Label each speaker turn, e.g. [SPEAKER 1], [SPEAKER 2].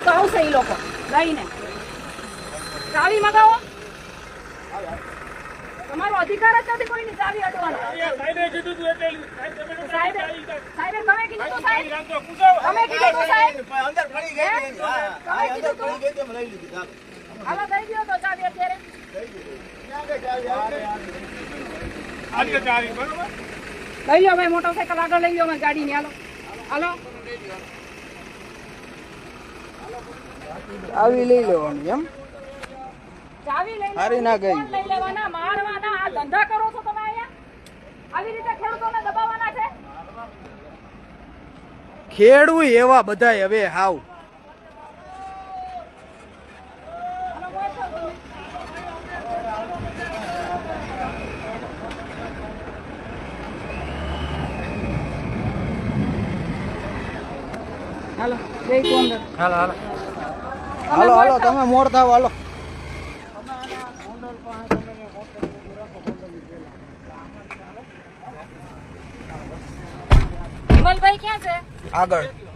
[SPEAKER 1] તો આવશે એ લોકો લઈને ચાવી મગાવો તમારો અધિકાર જ નથી કોઈની ચાવી અડવાનો સાહેબે કીધું તું એટલે સાહેબે તમે કીધું તું સાહેબ તમે કીધું તું સાહેબ અંદર પડી ગઈ હા અંદર પડી ગઈ તેમ લઈ લીધી હાલો દઈ દો તો ચાવી અત્યારે આજે ચાવી બરોબર લઈ લો ભાઈ મોટરસાઇકલ આગળ લઈ લો મેં ગાડીની હાલો હાલો
[SPEAKER 2] ચાવી લઈ લેવાની એમ
[SPEAKER 1] ચાવી લઈ
[SPEAKER 2] હારી ના ગઈ
[SPEAKER 1] લઈ લેવાના મારવાના આ ધંધા કરો છો તમે અહીંયા આવી રીતે ખેડૂતોને દબાવવાના છે
[SPEAKER 2] ખેડૂત એવા બધાય હવે હાવ
[SPEAKER 1] હાલો જય કોંદર
[SPEAKER 2] હાલો હાલો હાલો હાલો તમે મોડ થાવ હાલો
[SPEAKER 1] વિમલભાઈ ક્યાં છે
[SPEAKER 2] આગળ